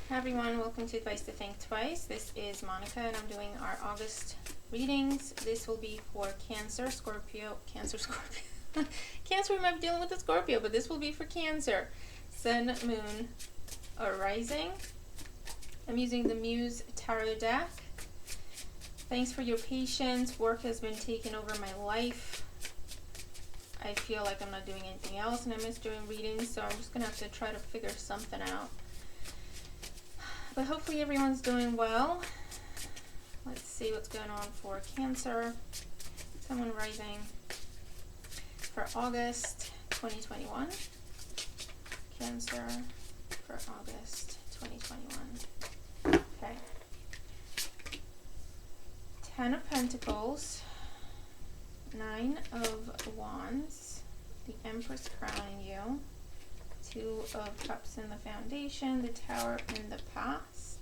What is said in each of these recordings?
Hi everyone, welcome to Advice to Think Twice. This is Monica and I'm doing our August readings. This will be for Cancer, Scorpio, Cancer, we might be dealing with the Scorpio, but this will be for Cancer. Sun, Moon, or Rising. I'm using the Muse Tarot deck. Thanks for your patience. Work has been taking over my life. I feel like I'm not doing anything else and I miss doing readings, so I'm just going to have to try to figure something out. But hopefully everyone's doing well. Let's see what's going on for Cancer, Sun, Moon, Rising for August 2021. Cancer for August 2021. Okay. 10 of Pentacles, 9 of Wands, the Empress crowning you, 2 of Cups in the Foundation, the Tower in the past,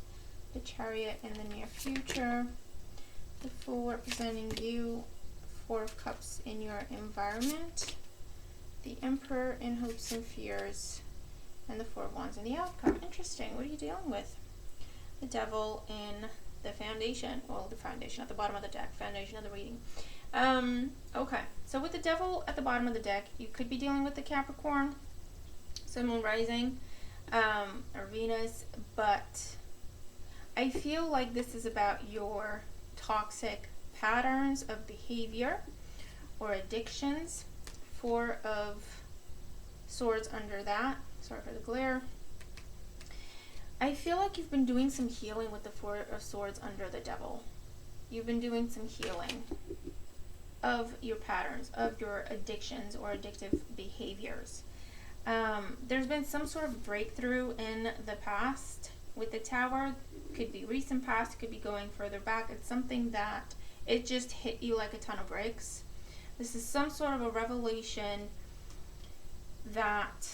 the Chariot in the near future, the Fool representing you, 4 of Cups in your environment, the Emperor in hopes and fears, and the 4 of Wands in the outcome. Interesting. What are you dealing with? The Devil in the Foundation. Well, the Foundation at the bottom of the deck. Foundation of the reading. Okay. So with the Devil at the bottom of the deck, you could be dealing with the Capricorn, Sun, Moon, Rising, or Venus, but I feel like this is about your toxic patterns of behavior or addictions. 4 of Swords under that. Sorry for the glare. I feel like you've been doing some healing with the 4 of Swords under the Devil. You've been doing some healing of your patterns, of your addictions or addictive behaviors. There's been some sort of breakthrough in the past with the Tower. Could be recent past, could be going further back. It's something that it just hit you like a ton of bricks. This is some sort of a revelation that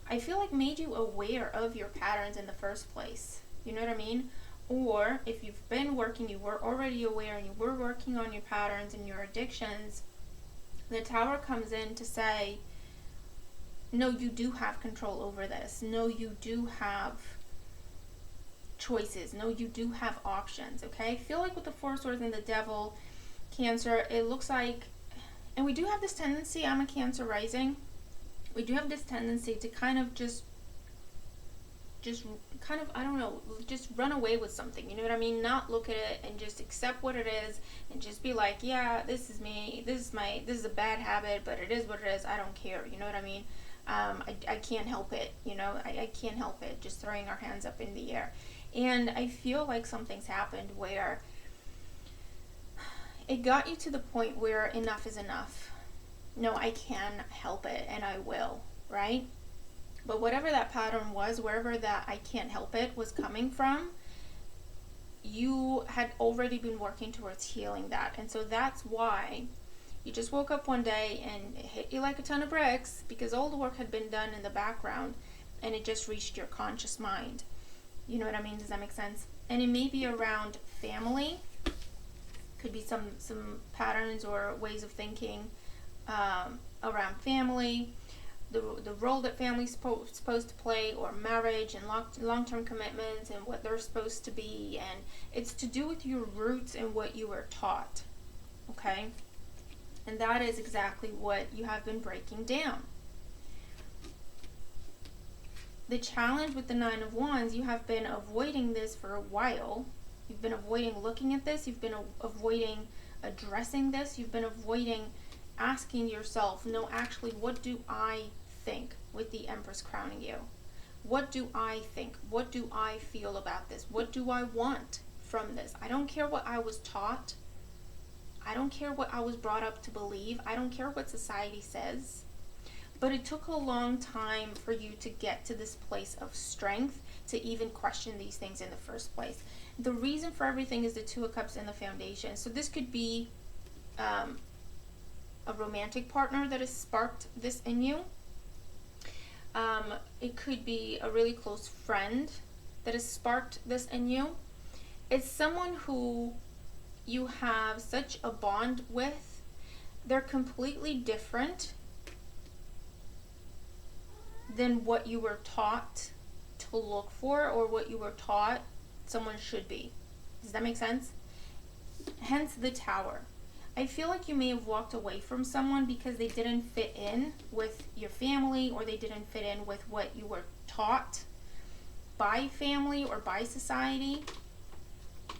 I feel like made you aware of your patterns in the first place. You know what I mean? Or if you've been working, you were already aware and you were working on your patterns and your addictions, the Tower comes in to say, no, you do have control over this. No, you do have choices. No, you do have options, okay? I feel like with the 4 of Swords and the Devil, Cancer, it looks like, and we do have this tendency, I'm a Cancer rising, we do have this tendency to kind of just kind of, I don't know, just run away with something, you know what I mean? Not look at it and just accept what it is and just be like, yeah, this is me, this is a bad habit, but it is what it is, I don't care, you know what I mean? I can't help it, you know, I can't help it, just throwing our hands up in the air. And I feel like something's happened where it got you to the point where enough is enough. No, I can help it and I will, right? But whatever that pattern was, wherever that I can't help it was coming from, you had already been working towards healing that. And so that's why you just woke up one day and it hit you like a ton of bricks, because all the work had been done in the background and it just reached your conscious mind. You know what I mean? Does that make sense? And it may be around family. Could be some patterns or ways of thinking around family, the role that family's supposed to play, or marriage and long-term commitments and what they're supposed to be. And it's to do with your roots and what you were taught, okay? And that is exactly what you have been breaking down. The challenge with the 9 of Wands, you have been avoiding this for a while. You've been avoiding looking at this. You've been avoiding addressing this. You've been avoiding asking yourself, no, actually, what do I think with the Empress crowning you? What do I think? What do I feel about this? What do I want from this? I don't care what I was taught. I don't care what I was brought up to believe. I don't care what society says. But it took a long time for you to get to this place of strength to even question these things in the first place. The reason for everything is the 2 of Cups in the Foundation. So this could be a romantic partner that has sparked this in you. It could be a really close friend that has sparked this in you. It's someone who you have such a bond with. They're completely different than what you were taught to look for or what you were taught someone should be. Does that make sense? Hence the Tower. I feel like you may have walked away from someone because they didn't fit in with your family, or they didn't fit in with what you were taught by family or by society,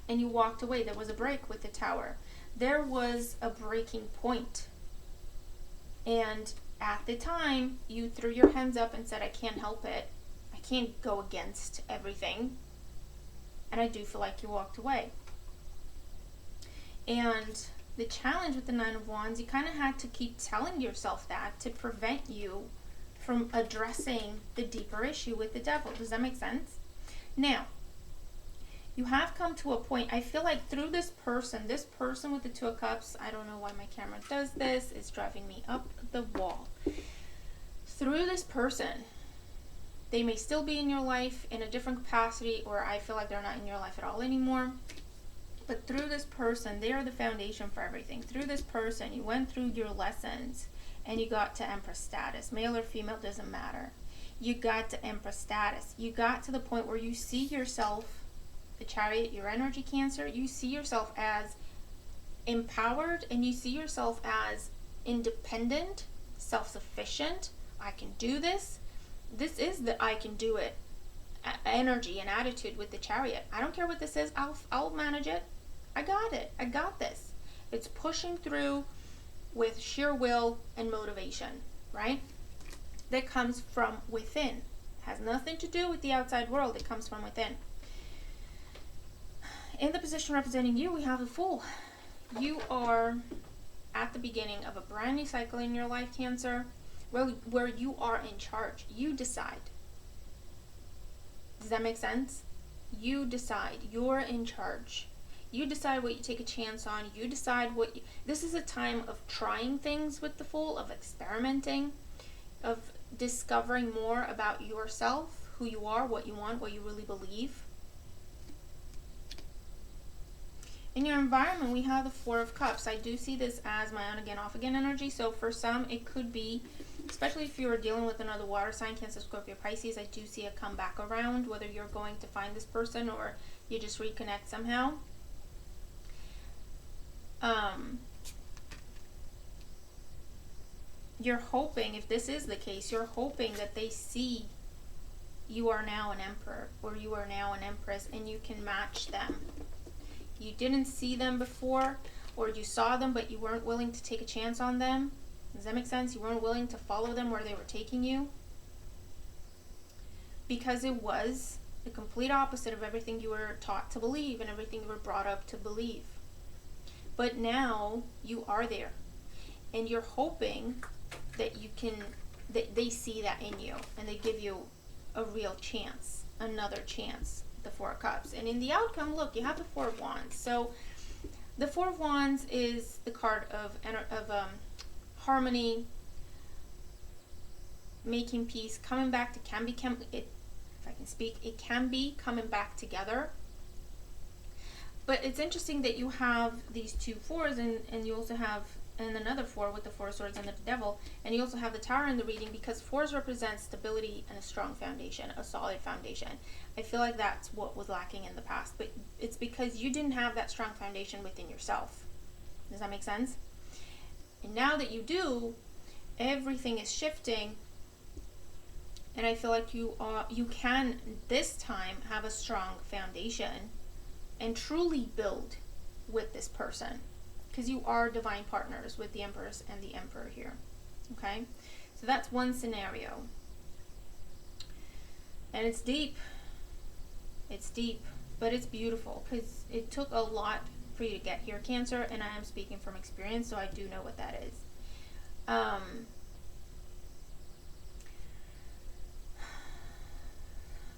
and you walked away. There was a break with the Tower. There was a breaking point. And at the time, you threw your hands up and said, I can't help it. I can't go against everything. And I do feel like you walked away. And the challenge with the Nine of Wands, you kind of had to keep telling yourself that to prevent you from addressing the deeper issue with the Devil. Does that make sense? Now, you have come to a point, I feel like through this person with the Two of Cups, I don't know why my camera does this, it's driving me up the wall. Through this person, they may still be in your life in a different capacity, or I feel like they're not in your life at all anymore. But through this person, they are the foundation for everything. Through this person, you went through your lessons and you got to Empress status. Male or female, doesn't matter. You got to Empress status. You got to the point where you see yourself, the Chariot, your energy, Cancer, you see yourself as empowered, and you see yourself as independent, self-sufficient. I can do this. This is the I can do it energy and attitude with the Chariot. I don't care what this is. I'll manage it. I got it. I got this. It's pushing through with sheer will and motivation, right? That comes from within. It has nothing to do with the outside world. It comes from within. In the position representing you, we have the Fool. You are at the beginning of a brand new cycle in your life, Cancer, where you are in charge. You decide. Does that make sense? You decide. You're in charge. You decide what you take a chance on. You decide what this is a time of trying things with the Fool, of experimenting, of discovering more about yourself, who you are, what you want, what you really believe. In your environment, we have the Four of Cups. I do see this as my on again, off again energy. So for some, it could be, especially if you are dealing with another water sign, Cancer, Scorpio, Pisces, I do see a comeback around, whether you're going to find this person or you just reconnect somehow. You're hoping, if this is the case, you're hoping that they see you are now an Emperor or you are now an Empress and you can match them. You didn't see them before, or you saw them but you weren't willing to take a chance on them. Does that make sense? You weren't willing to follow them where they were taking you because it was the complete opposite of everything you were taught to believe and everything you were brought up to believe. But now you are there and you're hoping that you can, that they see that in you and they give you a real chance, another chance. The Four of Cups. And in the outcome, look, you have the Four of Wands. So the Four of Wands is the card of harmony, making peace, coming back to if I can speak, it can be coming back together. But it's interesting that you have these two fours and you also have another four with the Four of Swords and the Devil, and you also have the Tower in the reading, because fours represent stability and a strong foundation, a solid foundation. I feel like that's what was lacking in the past, but it's because you didn't have that strong foundation within yourself. Does that make sense? And now that you do, everything is shifting, and I feel like you can this time have a strong foundation and truly build with this person. Because you are divine partners with the Empress and the Emperor here. Okay? So that's one scenario. And it's deep. It's deep. But it's beautiful. Because it took a lot for you to get here, Cancer. And I am speaking from experience, so I do know what that is.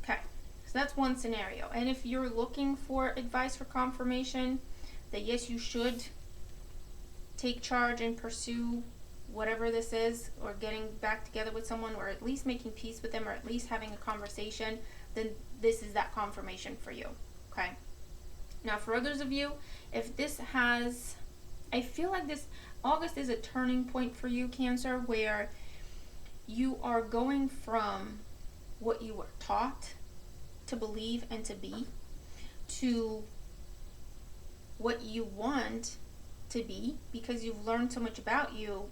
Okay. So that's one scenario. And if you're looking for advice for confirmation that yes, you should take charge and pursue whatever this is, or getting back together with someone, or at least making peace with them, or at least having a conversation, then this is that confirmation for you. Okay? Now for others of you, if this has, I feel like this August is a turning point for you, Cancer, where you are going from what you were taught to believe and to be, to what you want to be, because you've learned so much about you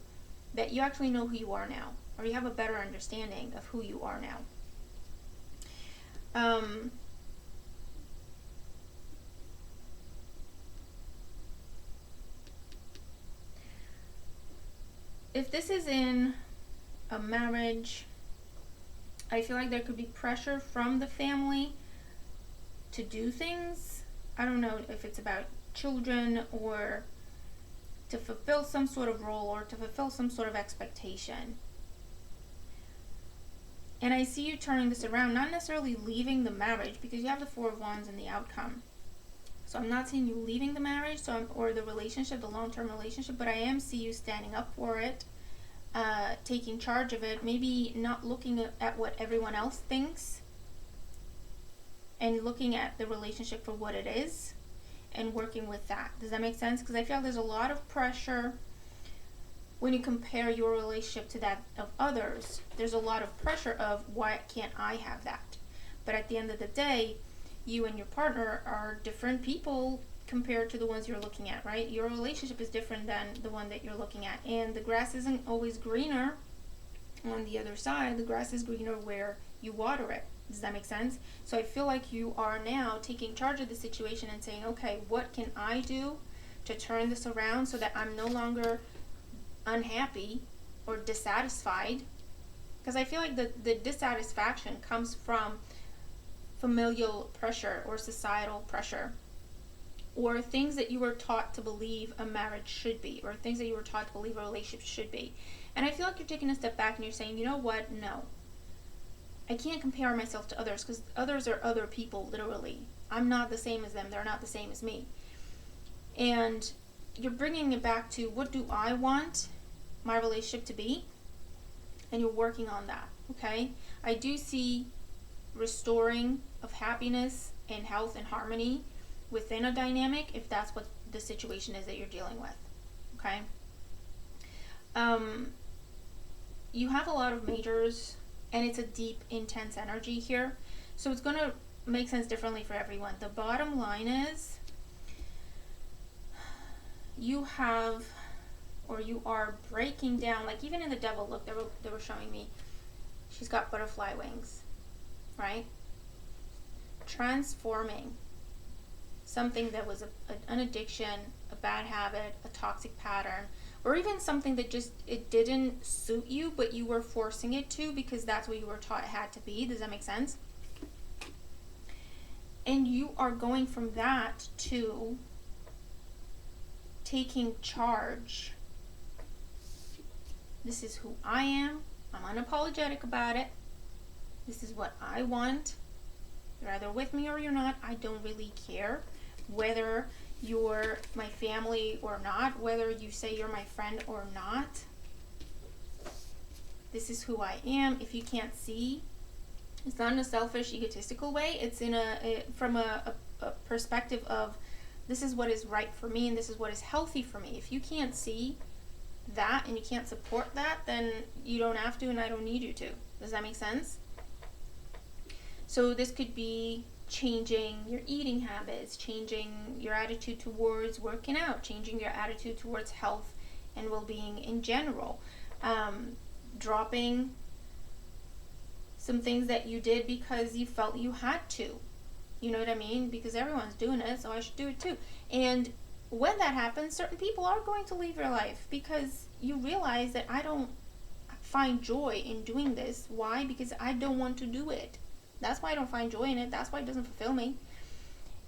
that you actually know who you are now, or you have a better understanding of who you are now. If this is in a marriage, I feel like there could be pressure from the family to do things. I don't know if it's about children or to fulfill some sort of role or to fulfill some sort of expectation. And I see you turning this around, not necessarily leaving the marriage, because you have the Four of Wands in the outcome. So I'm not seeing you leaving the marriage or the relationship, the long-term relationship, but I am seeing you standing up for it, taking charge of it, maybe not looking at what everyone else thinks and looking at the relationship for what it is and working with that. Does that make sense? Because I feel like there's a lot of pressure when you compare your relationship to that of others. There's a lot of pressure of, why can't I have that? But at the end of the day, you and your partner are different people compared to the ones you're looking at, right? Your relationship is different than the one that you're looking at. And the grass isn't always greener on the other side. The grass is greener where you water it. Does that make sense? So I feel like you are now taking charge of the situation and saying, okay, what can I do to turn this around so that I'm no longer unhappy or dissatisfied? Because I feel like the dissatisfaction comes from familial pressure or societal pressure, or things that you were taught to believe a marriage should be, or things that you were taught to believe a relationship should be. And I feel like you're taking a step back and you're saying, you know what, no, I can't compare myself to others, because others are other people, literally. I'm not the same as them, they're not the same as me. And you're bringing it back to, what do I want my relationship to be? And you're working on that, okay? I do see restoring of happiness and health and harmony within a dynamic, if that's what the situation is that you're dealing with, okay? You have a lot of majors, and it's a deep, intense energy here, so it's going to make sense differently for everyone. The bottom line is, you have, or you are breaking down, like even in the Devil, look, they were showing me, she's got butterfly wings, right? Transforming something that was an addiction, a bad habit, a toxic pattern, or even something that just, it didn't suit you, but you were forcing it to because that's what you were taught it had to be. Does that make sense? And you are going from that to taking charge. This is who I am. I'm unapologetic about it. This is what I want. You're either with me or you're not. I don't really care whether you're my family or not, whether you say you're my friend or not. This is who I am. If you can't see, it's not in a selfish, egotistical way. It's in from a perspective of, this is what is right for me and this is what is healthy for me. If you can't see that and you can't support that, then you don't have to, and I don't need you to. Does that make sense? So this could be changing your eating habits, changing your attitude towards working out, changing your attitude towards health and well-being in general, dropping some things that you did because you felt you had to. You know what I mean? Because everyone's doing it, so I should do it too. And when that happens, certain people are going to leave your life because you realize that I don't find joy in doing this. Why? Because I don't want to do it. That's why I don't find joy in it. That's why it doesn't fulfill me.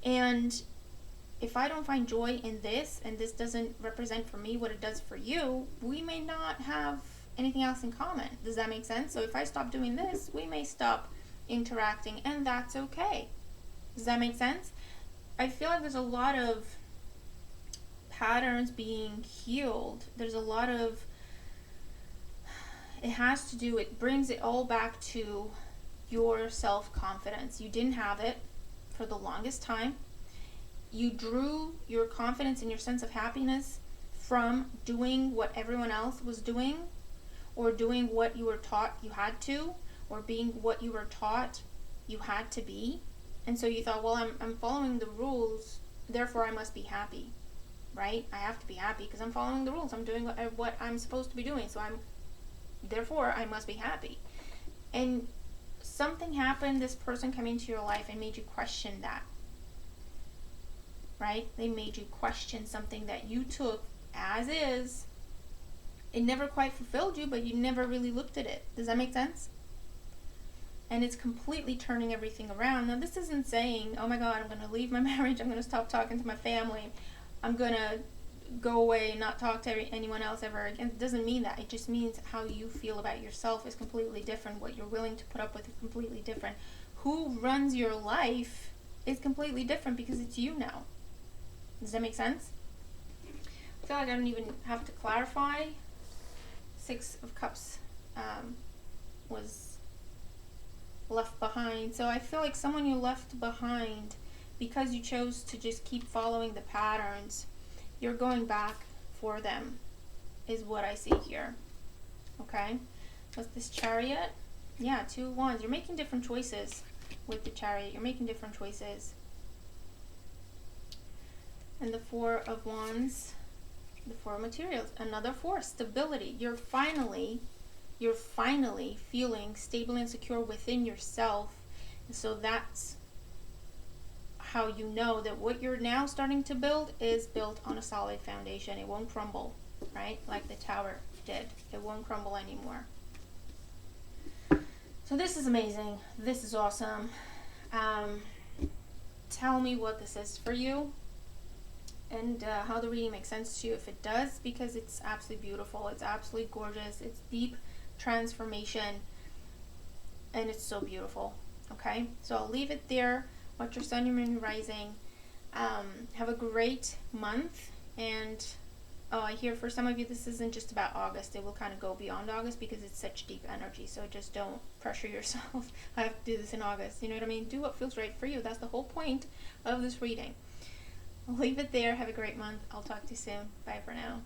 And if I don't find joy in this, and this doesn't represent for me what it does for you, we may not have anything else in common. Does that make sense? So if I stop doing this, we may stop interacting, and that's okay. Does that make sense? I feel like there's a lot of patterns being healed. There's a lot of, it has to do, it brings it all back to your self-confidence. You didn't have it for the longest time. You drew your confidence and your sense of happiness from doing what everyone else was doing, or doing what you were taught you had to, or being what you were taught you had to be. And so you thought, well, I'm following the rules, therefore I must be happy, right? I have to be happy because I'm following the rules. I'm doing what I'm supposed to be doing. So therefore I must be happy. And something happened, this person came into your life and made you question that, right? They made you question something that you took as is. It never quite fulfilled you, but you never really looked at it. Does that make sense? And it's completely turning everything around. Now, this isn't saying, oh my God, I'm going to leave my marriage, I'm going to stop talking to my family, I'm going to go away and not talk to anyone else ever again. It doesn't mean that. It just means how you feel about yourself is completely different. What you're willing to put up with is completely different. Who runs your life is completely different because it's you now. Does that make sense? I feel like I don't even have to clarify. 6 of Cups was left behind. So I feel like someone you left behind because you chose to just keep following the patterns, you're going back for them, is what I see here. Okay? What's this Chariot? Yeah, 2 of Wands. You're making different choices with the Chariot. You're making different choices. And the 4 of Wands, the 4 of Materials. Another 4, stability. You're finally feeling stable and secure within yourself. And so that's how you know that what you're now starting to build is built on a solid foundation. It won't crumble, right? Like the Tower did. It won't crumble anymore. So this is amazing. This is awesome. Tell me what this is for you and how the reading makes sense to you if it does, because it's absolutely beautiful. It's absolutely gorgeous. It's deep transformation and it's so beautiful. Okay, so I'll leave it there. Watch your sun, your moon, your rising. Have a great month. And I hear for some of you this isn't just about August. It will kind of go beyond August because it's such deep energy. So just don't pressure yourself. I have to do this in August. You know what I mean? Do what feels right for you. That's the whole point of this reading. I'll leave it there. Have a great month. I'll talk to you soon. Bye for now.